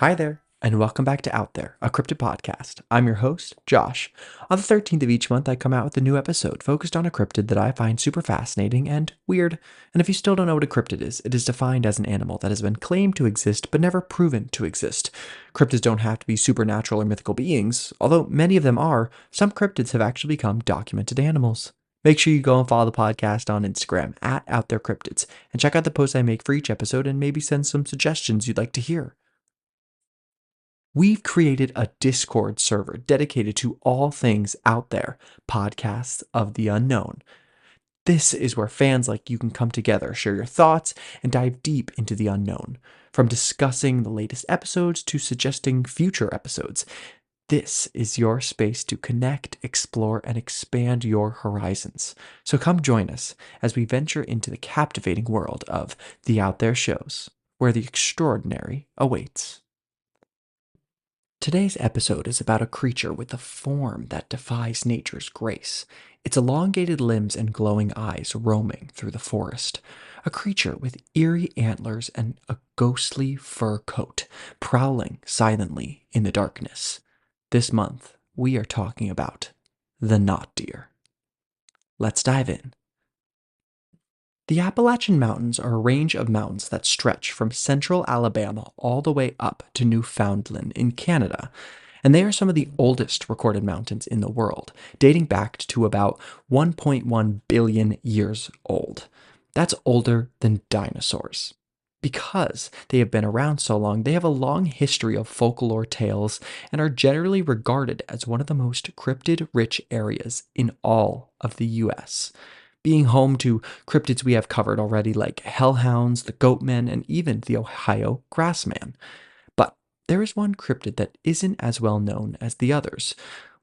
Hi there, and welcome back to Out There, a Cryptid podcast. I'm your host, Josh. On the 13th of each month, I come out with a new episode focused on a cryptid that I find super fascinating and weird. And if you still don't know what a cryptid is, it is defined as an animal that has been claimed to exist but never proven to exist. Cryptids don't have to be supernatural or mythical beings, although many of them are. Some cryptids have actually become documented animals. Make sure you go and follow the podcast on Instagram at Out There Cryptids and check out the posts I make for each episode and maybe send some suggestions you'd like to hear. We've created a Discord server dedicated to all things out there, podcasts of the unknown. This is where fans like you can come together, share your thoughts, and dive deep into the unknown. From discussing the latest episodes to suggesting future episodes, this is your space to connect, explore, and expand your horizons. So come join us as we venture into the captivating world of the Out There shows, where the extraordinary awaits. Today's episode is about a creature with a form that defies nature's grace, its elongated limbs and glowing eyes roaming through the forest. A creature with eerie antlers and a ghostly fur coat, prowling silently in the darkness. This month, we are talking about the knot deer. Let's dive in. The Appalachian Mountains are a range of mountains that stretch from central Alabama all the way up to Newfoundland in Canada, and they are some of the oldest recorded mountains in the world, dating back to about 1.1 billion years old. That's older than dinosaurs. Because they have been around so long, they have a long history of folklore tales and are generally regarded as one of the most cryptid-rich areas in all of the US, being home to cryptids we have covered already like hellhounds, the goatmen, and even the Ohio grassman. But there is one cryptid that isn't as well known as the others,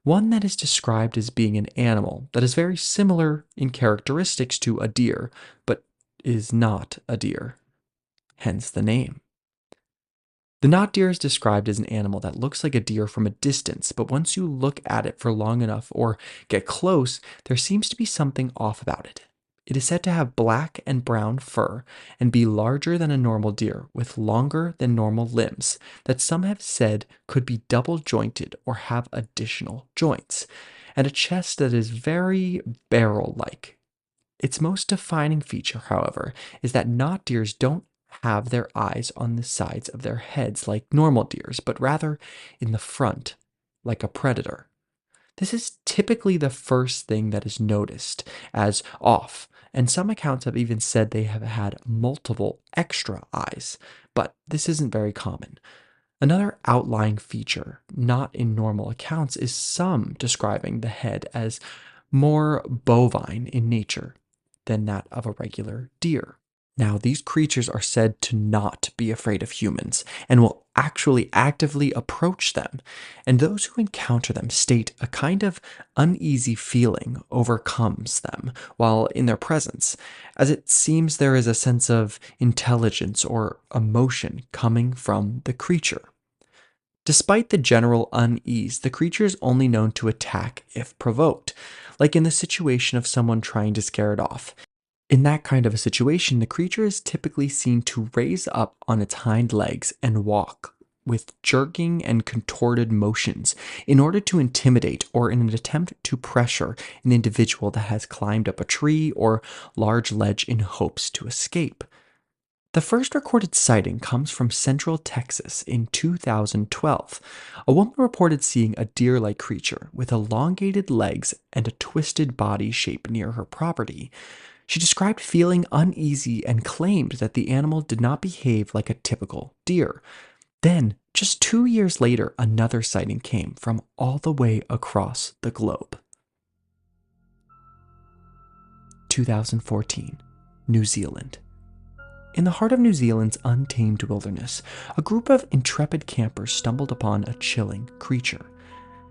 one that is described as being an animal that is very similar in characteristics to a deer, but is not a deer, hence the name. The knot deer is described as an animal that looks like a deer from a distance, but once you look at it for long enough or get close, there seems to be something off about it. It is said to have black and brown fur and be larger than a normal deer with longer than normal limbs that some have said could be double jointed or have additional joints, and a chest that is very barrel like. Its most defining feature, however, is that knot deers don't have their eyes on the sides of their heads like normal deers, but rather in the front, like a predator. This is typically the first thing that is noticed as off, and some accounts have even said they have had multiple extra eyes, but this isn't very common. Another outlying feature, not in normal accounts, is some describing the head as more bovine in nature than that of a regular deer. Now, these creatures are said to not be afraid of humans and will actually actively approach them, and those who encounter them state a kind of uneasy feeling overcomes them while in their presence, as it seems there is a sense of intelligence or emotion coming from the creature. Despite the general unease, the creature is only known to attack if provoked, like in the situation of someone trying to scare it off. In that kind of a situation, the creature is typically seen to raise up on its hind legs and walk with jerking and contorted motions in order to intimidate or in an attempt to pressure an individual that has climbed up a tree or large ledge in hopes to escape. The first recorded sighting comes from central Texas in 2012. A woman reported seeing a deer-like creature with elongated legs and a twisted body shape near her property. She described feeling uneasy and claimed that the animal did not behave like a typical deer. Then, just 2 years later, another sighting came from all the way across the globe. 2014, New Zealand. In the heart of New Zealand's untamed wilderness, a group of intrepid campers stumbled upon a chilling creature.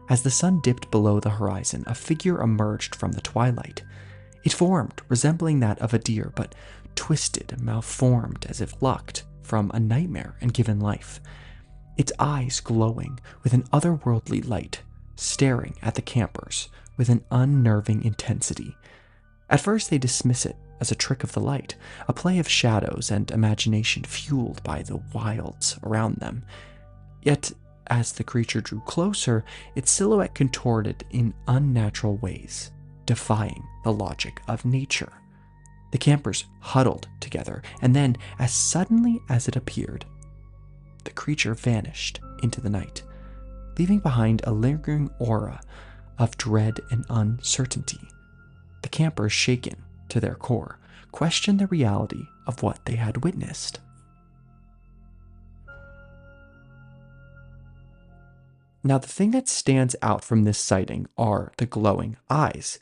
As the sun dipped below the horizon, a figure emerged from the twilight. It formed, resembling that of a deer, but twisted and malformed as if plucked from a nightmare and given life. Its eyes glowing with an otherworldly light, staring at the campers with an unnerving intensity. At first they dismiss it as a trick of the light, a play of shadows and imagination fueled by the wilds around them. Yet, as the creature drew closer, its silhouette contorted in unnatural ways, defying the logic of nature. The campers huddled together, and then, as suddenly as it appeared, the creature vanished into the night, leaving behind a lingering aura of dread and uncertainty. The campers, shaken to their core, questioned the reality of what they had witnessed. Now, the thing that stands out from this sighting are the glowing eyes,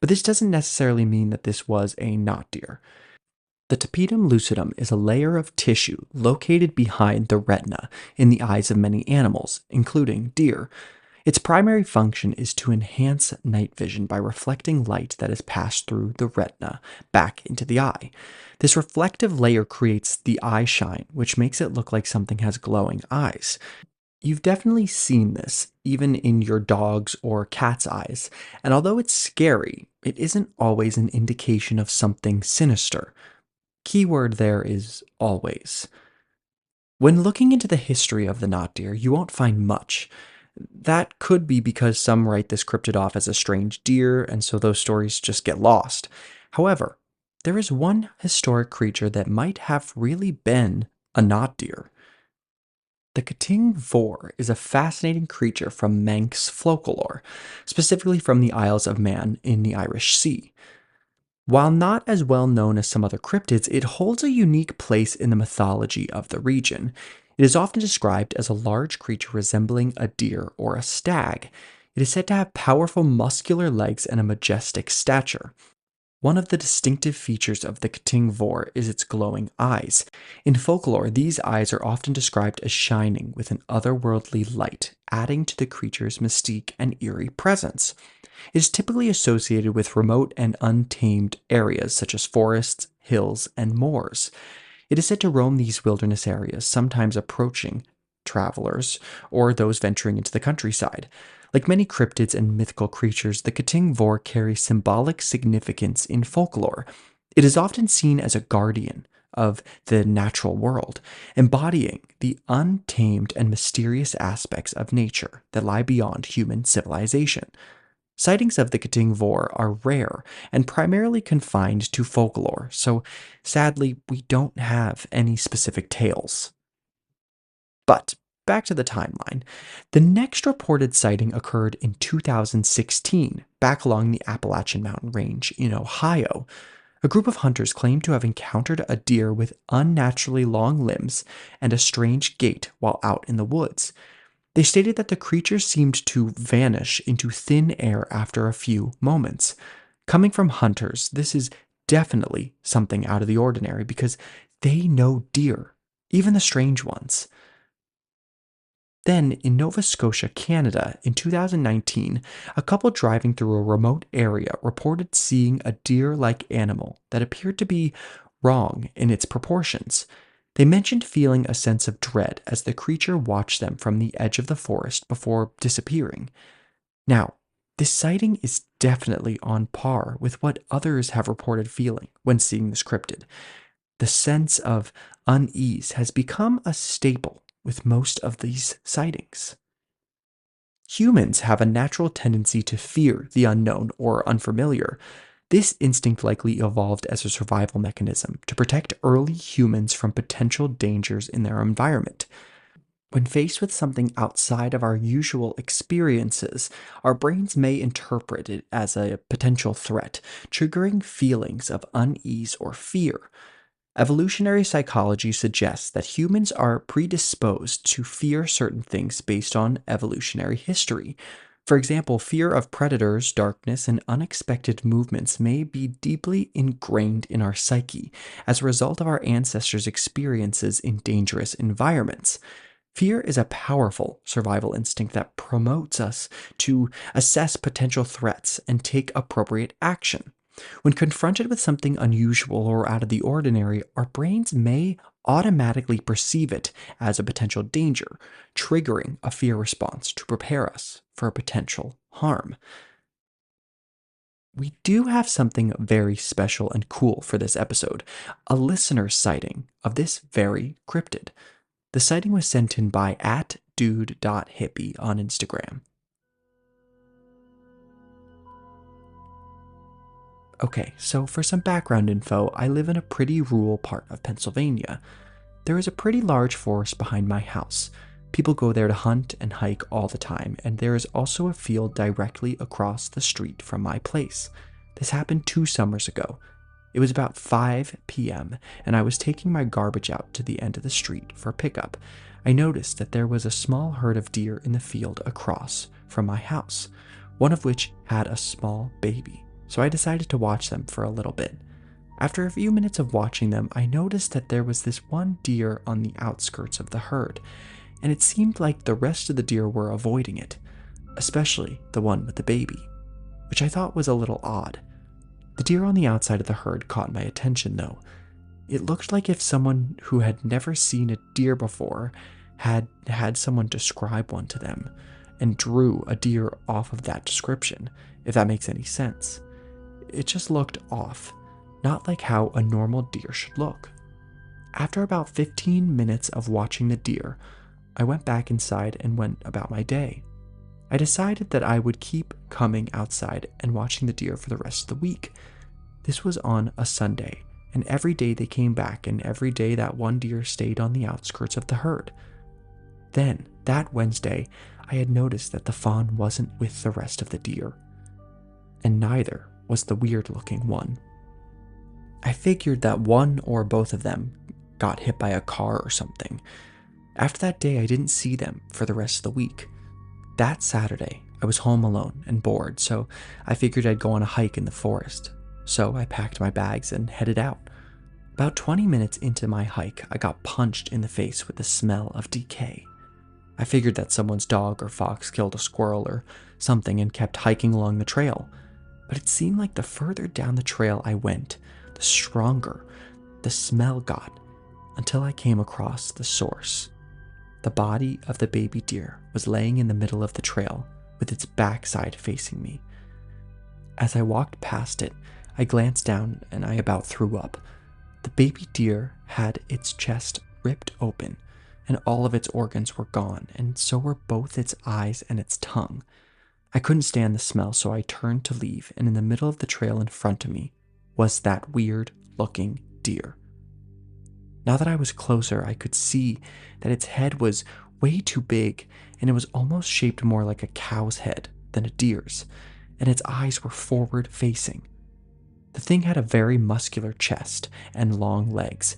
but this doesn't necessarily mean that this was a not deer. The tapetum lucidum is a layer of tissue located behind the retina in the eyes of many animals, including deer. Its primary function is to enhance night vision by reflecting light that has passed through the retina back into the eye. This reflective layer creates the eye shine, which makes it look like something has glowing eyes. You've definitely seen this, even in your dog's or cat's eyes, and although it's scary, it isn't always an indication of something sinister. Keyword there is always. When looking into the history of the knot deer, you won't find much. That could be because some write this cryptid off as a strange deer, and so those stories just get lost. However, there is one historic creature that might have really been a knot deer. The Cting Vor is a fascinating creature from Manx folklore, specifically from the Isles of Man in the Irish Sea. While not as well known as some other cryptids, it holds a unique place in the mythology of the region. It is often described as a large creature resembling a deer or a stag. It is said to have powerful muscular legs and a majestic stature. One of the distinctive features of the Cting Vor is its glowing eyes. In folklore, these eyes are often described as shining with an otherworldly light, adding to the creature's mystique and eerie presence. It is typically associated with remote and untamed areas such as forests, hills, and moors. It is said to roam these wilderness areas, sometimes approaching travelers or those venturing into the countryside. Like many cryptids and mythical creatures, the Cting Vor carries symbolic significance in folklore. It is often seen as a guardian of the natural world, embodying the untamed and mysterious aspects of nature that lie beyond human civilization. Sightings of the Cting Vor are rare and primarily confined to folklore, so sadly, we don't have any specific tales. But back to the timeline. The next reported sighting occurred in 2016, back along the Appalachian Mountain Range in Ohio. A group of hunters claimed to have encountered a deer with unnaturally long limbs and a strange gait while out in the woods. They stated that the creature seemed to vanish into thin air after a few moments. Coming from hunters, this is definitely something out of the ordinary because they know deer, even the strange ones. Then, in Nova Scotia, Canada, in 2019, a couple driving through a remote area reported seeing a deer like animal that appeared to be wrong in its proportions. They mentioned feeling a sense of dread as the creature watched them from the edge of the forest before disappearing. Now, this sighting is definitely on par with what others have reported feeling when seeing this cryptid. The sense of unease has become a staple with most of these sightings. Humans have a natural tendency to fear the unknown or unfamiliar. This instinct likely evolved as a survival mechanism to protect early humans from potential dangers in their environment. When faced with something outside of our usual experiences, our brains may interpret it as a potential threat, triggering feelings of unease or fear. Evolutionary psychology suggests that humans are predisposed to fear certain things based on evolutionary history. For example, fear of predators, darkness, and unexpected movements may be deeply ingrained in our psyche as a result of our ancestors' experiences in dangerous environments. Fear is a powerful survival instinct that promotes us to assess potential threats and take appropriate action. When confronted with something unusual or out of the ordinary, our brains may automatically perceive it as a potential danger, triggering a fear response to prepare us for a potential harm. We do have something very special and cool for this episode, a listener sighting of this very cryptid. The sighting was sent in by dude.hippie on Instagram. Okay, so for some background info, I live in a pretty rural part of Pennsylvania. There is a pretty large forest behind my house. People go there to hunt and hike all the time, and there is also a field directly across the street from my place. This happened 2 summers ago. It was about 5 p.m., and I was taking my garbage out to the end of the street for pickup. I noticed that there was a small herd of deer in the field across from my house, one of which had a small baby, so I decided to watch them for a little bit. After a few minutes of watching them, I noticed that there was this one deer on the outskirts of the herd, and it seemed like the rest of the deer were avoiding it, especially the one with the baby, which I thought was a little odd. The deer on the outside of the herd caught my attention, though. It looked like if someone who had never seen a deer before had had someone describe one to them and drew a deer off of that description, if that makes any sense. It just looked off, not like how a normal deer should look. After about 15 minutes of watching the deer, I went back inside and went about my day. I decided that I would keep coming outside and watching the deer for the rest of the week. This was on a Sunday, and every day they came back, and every day that one deer stayed on the outskirts of the herd. Then, that Wednesday, I had noticed that the fawn wasn't with the rest of the deer, and neither was the weird-looking one. I figured that one or both of them got hit by a car or something. After that day, I didn't see them for the rest of the week. That Saturday, I was home alone and bored, so I figured I'd go on a hike in the forest. So I packed my bags and headed out. About 20 minutes into my hike, I got punched in the face with the smell of decay. I figured that someone's dog or fox killed a squirrel or something and kept hiking along the trail. But it seemed like the further down the trail I went, the stronger the smell got, until I came across the source. The body of the baby deer was laying in the middle of the trail with its backside facing me. As I walked past it, I glanced down and I about threw up. The baby deer had its chest ripped open and all of its organs were gone, and so were both its eyes and its tongue. I couldn't stand the smell, so I turned to leave, and in the middle of the trail in front of me was that weird-looking deer. Now that I was closer, I could see that its head was way too big, and it was almost shaped more like a cow's head than a deer's, and its eyes were forward-facing. The thing had a very muscular chest and long legs.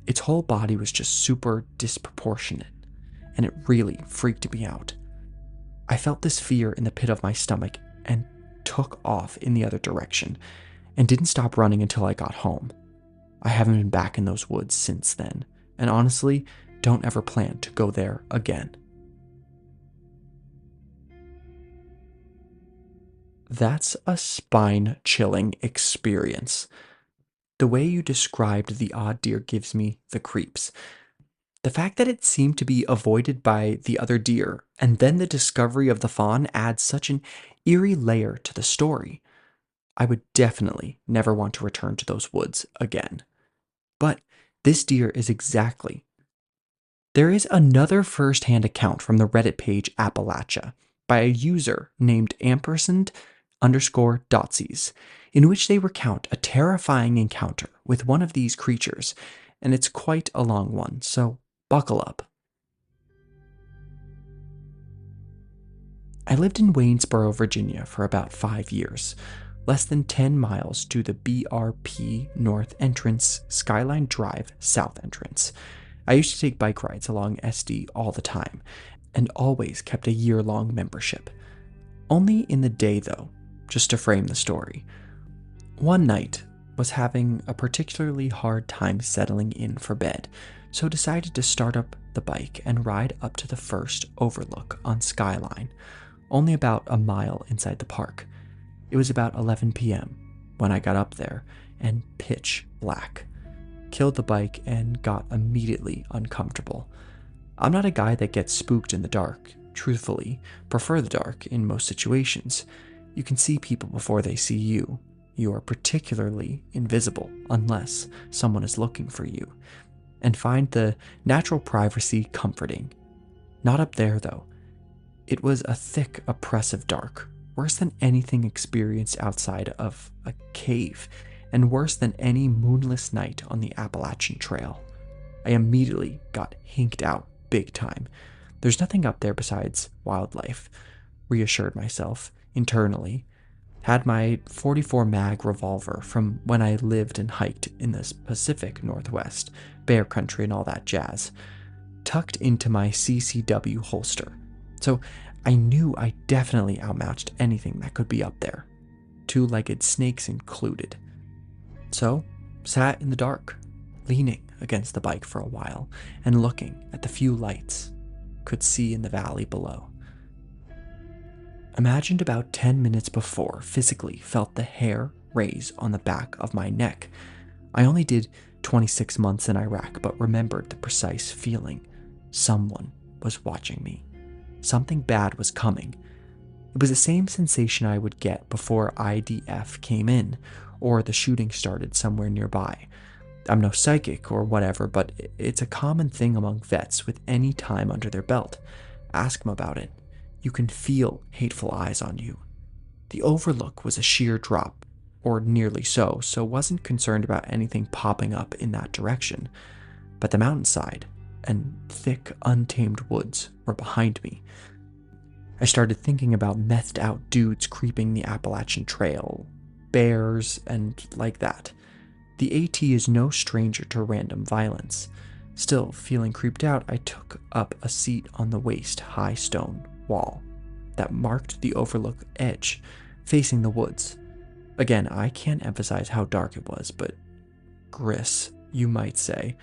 Its whole body was just super disproportionate, and it really freaked me out. I felt this fear in the pit of my stomach and took off in the other direction, and didn't stop running until I got home. I haven't been back in those woods since then, and honestly, don't ever plan to go there again. That's a spine-chilling experience. The way you described the odd deer gives me the creeps. The fact that it seemed to be avoided by the other deer, and then the discovery of the fawn adds such an eerie layer to the story. I would definitely never want to return to those woods again. But this deer is exactly. There is another first-hand account from the Reddit page Appalachia by a user named _Dotsies, in which they recount a terrifying encounter with one of these creatures, and it's quite a long one, so buckle up. I lived in Waynesboro, Virginia for about 5 years, less than 10 miles to the BRP North entrance, Skyline Drive South entrance. I used to take bike rides along SD all the time, and always kept a year-long membership. Only in the day though, just to frame the story. One night, was having a particularly hard time settling in for bed, so decided to start up the bike and ride up to the first overlook on Skyline, only about a mile inside the park. It was about 11 p.m. when I got up there, and pitch black. Killed the bike and got immediately uncomfortable. I'm not a guy that gets spooked in the dark. Truthfully, prefer the dark in most situations. You can see people before they see you. You are particularly invisible unless someone is looking for you, and find the natural privacy comforting. Not up there, though. It was a thick, oppressive dark, worse than anything experienced outside of a cave, and worse than any moonless night on the Appalachian Trail. I immediately got hinked out big time. There's nothing up there besides wildlife, reassured myself internally. Had my 44 mag revolver from when I lived and hiked in the Pacific Northwest, bear country and all that jazz, tucked into my CCW holster. So I knew I definitely outmatched anything that could be up there, two-legged snakes included. So, sat in the dark, leaning against the bike for a while and looking at the few lights could see in the valley below. Imagined about 10 minutes before physically felt the hair raise on the back of my neck. I only did 26 months in Iraq, but remembered the precise feeling. Someone was watching me. Something bad was coming. It was the same sensation I would get before IDF came in, or the shooting started somewhere nearby. I'm no psychic or whatever, but it's a common thing among vets with any time under their belt. Ask them about it. You can feel hateful eyes on you. The overlook was a sheer drop, or nearly so wasn't concerned about anything popping up in that direction. But the mountainside and thick, untamed woods were behind me. I started thinking about methed out dudes creeping the Appalachian Trail, bears, and like that. The AT is no stranger to random violence. Still, feeling creeped out, I took up a seat on the waist-high stone wall that marked the overlook edge, facing the woods. Again, I can't emphasize how dark it was, but Gris, you might say,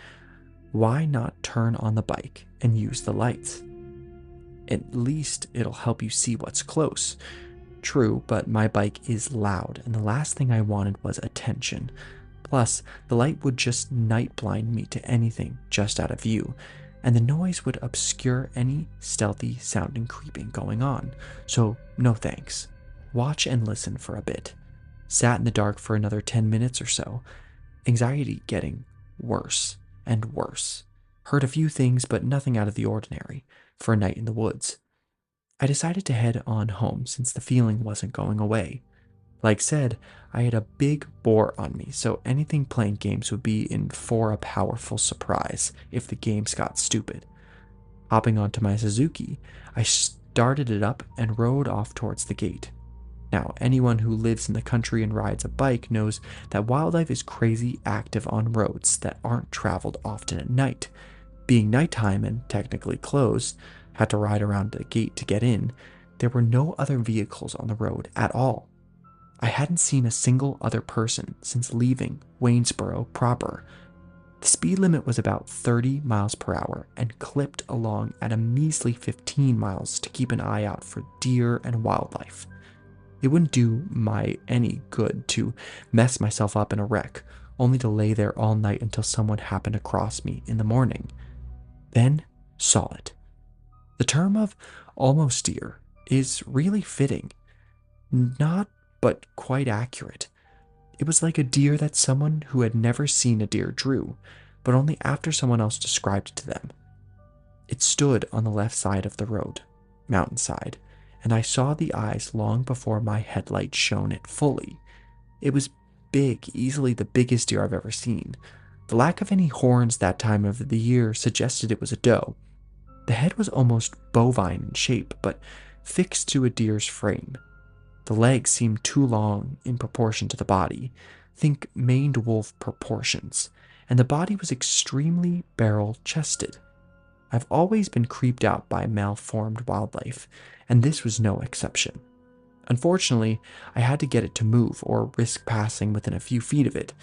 why not turn on the bike and use the lights? At least it'll help you see what's close. True, but my bike is loud, and the last thing I wanted was attention. Plus, the light would just night blind me to anything just out of view, and the noise would obscure any stealthy sounding creeping going on. So, no thanks. Watch and listen for a bit. Sat in the dark for another 10 minutes or so, anxiety getting worse and worse. Heard a few things, but nothing out of the ordinary for a night in the woods. I decided to head on home since the feeling wasn't going away. Like said, I had a big bore on me, so anything playing games would be in for a powerful surprise if the games got stupid. Hopping onto my Suzuki, I started it up and rode off towards the gate. Now, anyone who lives in the country and rides a bike knows that wildlife is crazy active on roads that aren't traveled often at night. Being nighttime and technically closed, had to ride around the gate to get in, there were no other vehicles on the road at all. I hadn't seen a single other person since leaving Waynesboro proper. The speed limit was about 30 miles per hour and clipped along at a measly 15 miles to keep an eye out for deer and wildlife. It wouldn't do my any good to mess myself up in a wreck, only to lay there all night until someone happened across me in the morning. Then saw it. The term of almost deer is really fitting. Not but quite accurate. It was like a deer that someone who had never seen a deer drew, but only after someone else described it to them. It stood on the left side of the road, mountainside, and I saw the eyes long before my headlight shone it fully. It was big, easily the biggest deer I've ever seen. The lack of any horns that time of the year suggested it was a doe. The head was almost bovine in shape, but fixed to a deer's frame. The legs seemed too long in proportion to the body. Think maned wolf proportions. And the body was extremely barrel-chested. I've always been creeped out by malformed wildlife, and this was no exception. Unfortunately, I had to get it to move or risk passing within a few feet of it.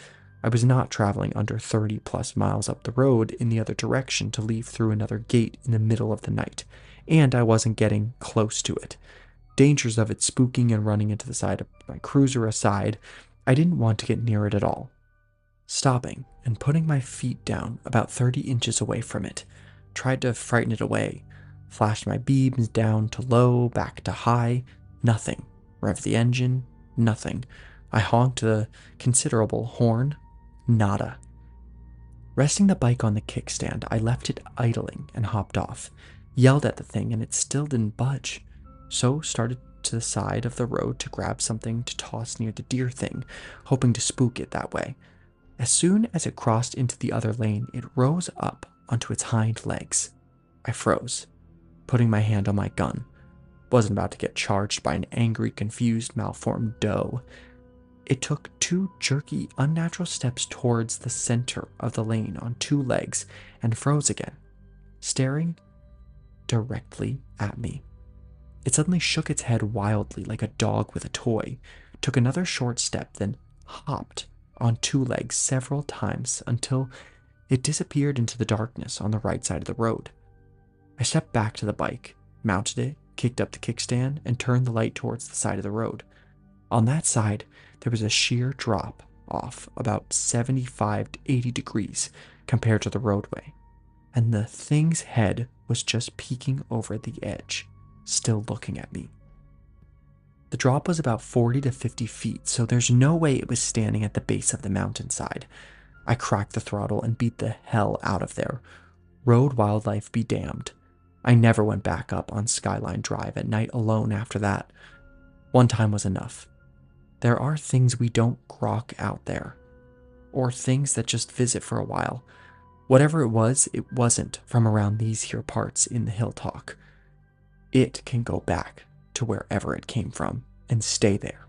I was not traveling under 30 plus miles up the road in the other direction to leave through another gate in the middle of the night, and I wasn't getting close to it. Dangers of it spooking and running into the side of my cruiser aside, I didn't want to get near it at all. Stopping and putting my feet down about 30 inches away from it, tried to frighten it away, flashed my beams down to low, back to high, nothing. Rev the engine, nothing. I honked the considerable horn, nada. Resting the bike on the kickstand, I left it idling and hopped off. Yelled at the thing and it still didn't budge. So started to the side of the road to grab something to toss near the deer thing, hoping to spook it that way. As soon as it crossed into the other lane, it rose up onto its hind legs. I froze, putting my hand on my gun. Wasn't about to get charged by an angry, confused, malformed doe. It took two jerky, unnatural steps towards the center of the lane on two legs and froze again, staring directly at me. It suddenly shook its head wildly like a dog with a toy, took another short step, then hopped on two legs several times until it disappeared into the darkness on the right side of the road. I stepped back to the bike, mounted it, kicked up the kickstand, and turned the light towards the side of the road. On that side, there was a sheer drop off about 75 to 80 degrees compared to the roadway, and the thing's head was just peeking over the edge, still looking at me. The drop was about 40 to 50 feet, so there's no way it was standing at the base of the mountainside. I cracked the throttle and beat the hell out of there. Road wildlife be damned. I never went back up on Skyline Drive at night alone after that. One time was enough. There are things we don't grok out there, or things that just visit for a while. Whatever it wasn't from around these here parts in the hill talk. It can go back to wherever it came from and stay there.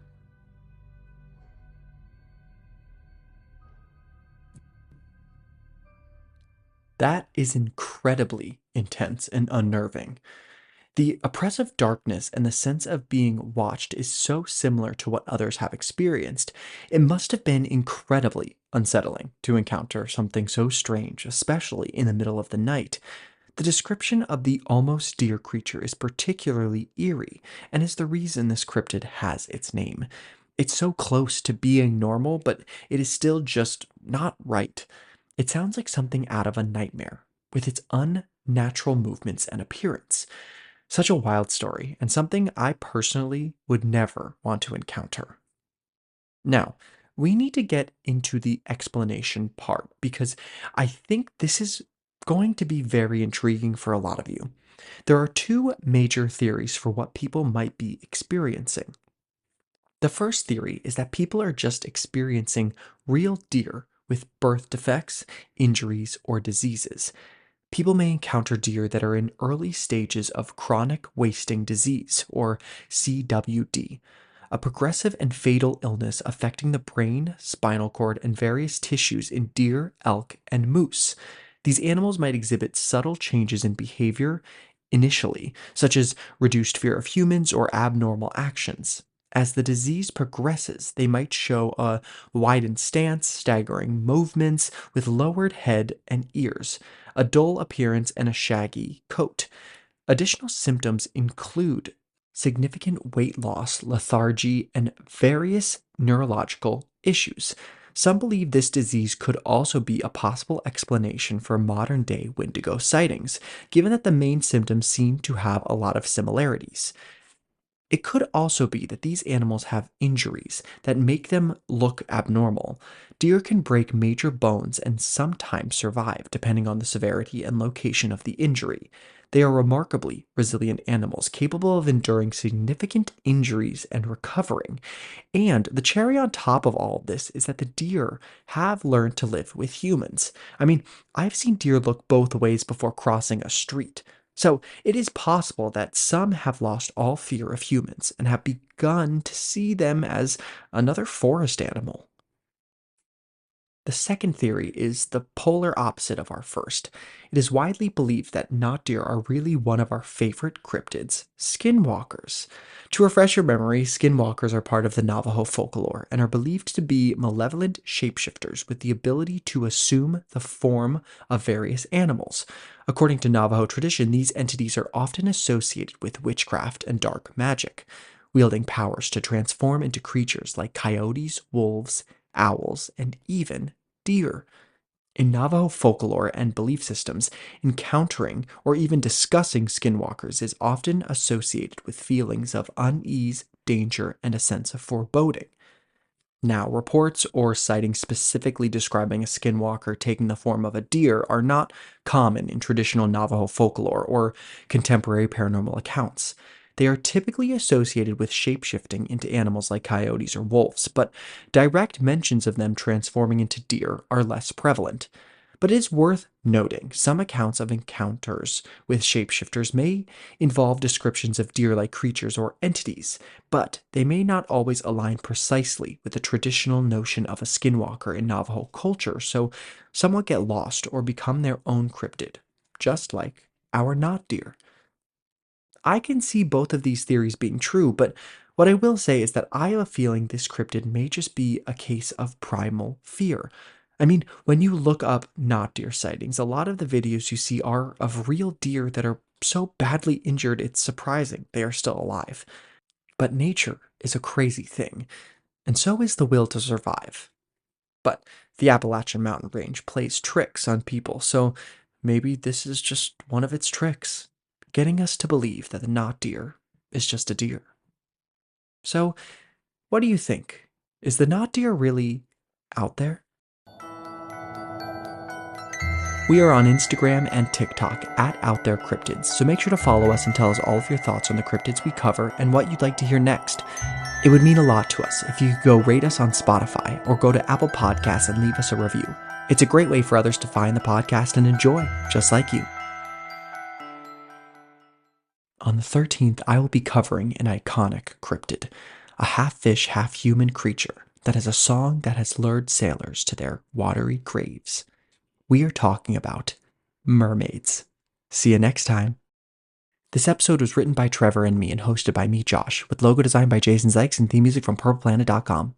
That is incredibly intense and unnerving. The oppressive darkness and the sense of being watched is so similar to what others have experienced. It must have been incredibly unsettling to encounter something so strange, especially in the middle of the night. The description of the almost deer creature is particularly eerie and is the reason this cryptid has its name. It's so close to being normal, but it is still just not right. It sounds like something out of a nightmare, with its unnatural movements and appearance. Such a wild story, and something I personally would never want to encounter. Now, we need to get into the explanation part because I think this is going to be very intriguing for a lot of you. There are two major theories for what people might be experiencing. The first theory is that people are just experiencing real deer with birth defects, injuries, or diseases. People may encounter deer that are in early stages of chronic wasting disease, or CWD, a progressive and fatal illness affecting the brain, spinal cord, and various tissues in deer, elk, and moose. These animals might exhibit subtle changes in behavior initially, such as reduced fear of humans or abnormal actions. As the disease progresses, they might show a widened stance, staggering movements with lowered head and ears, a dull appearance, and a shaggy coat. Additional symptoms include significant weight loss, lethargy, and various neurological issues. Some believe this disease could also be a possible explanation for modern day Wendigo sightings, given that the main symptoms seem to have a lot of similarities. It could also be that these animals have injuries that make them look abnormal. Deer can break major bones and sometimes survive, depending on the severity and location of the injury. They are remarkably resilient animals, capable of enduring significant injuries and recovering. And the cherry on top of all of this is that the deer have learned to live with humans. I mean, I've seen deer look both ways before crossing a street. So it is possible that some have lost all fear of humans and have begun to see them as another forest animal. The second theory is the polar opposite of our first. It is widely believed that not deer are really one of our favorite cryptids, skinwalkers. To refresh your memory, skinwalkers are part of the Navajo folklore and are believed to be malevolent shapeshifters with the ability to assume the form of various animals. According to Navajo tradition, these entities are often associated with witchcraft and dark magic, wielding powers to transform into creatures like coyotes, wolves, owls, and even deer. In Navajo folklore and belief systems, encountering or even discussing skinwalkers is often associated with feelings of unease, danger, and a sense of foreboding. Now, reports or sightings specifically describing a skinwalker taking the form of a deer are not common in traditional Navajo folklore or contemporary paranormal accounts. They are typically associated with shapeshifting into animals like coyotes or wolves, but direct mentions of them transforming into deer are less prevalent. But it is worth noting some accounts of encounters with shapeshifters may involve descriptions of deer like creatures or entities, but they may not always align precisely with the traditional notion of a skinwalker in Navajo culture, so somewhat get lost or become their own cryptid, just like our not deer. I can see both of these theories being true, but what I will say is that I have a feeling this cryptid may just be a case of primal fear. I mean, when you look up not deer sightings, a lot of the videos you see are of real deer that are so badly injured it's surprising they are still alive. But nature is a crazy thing, and so is the will to survive. But the Appalachian Mountain Range plays tricks on people, so maybe this is just one of its tricks, getting us to believe that the not deer is just a deer. So, what do you think? Is the not deer really out there? We are on Instagram and TikTok at Out There Cryptids, so make sure to follow us and tell us all of your thoughts on the cryptids we cover and what you'd like to hear next. It would mean a lot to us if you could go rate us on Spotify or go to Apple Podcasts and leave us a review. It's a great way for others to find the podcast and enjoy, just like you. On the 13th, I will be covering an iconic cryptid, a half fish, half human creature that has a song that has lured sailors to their watery graves. We are talking about mermaids. See you next time. This episode was written by Trevor and me and hosted by me, Josh, with logo design by Jason Zykes and theme music from purpleplanet.com.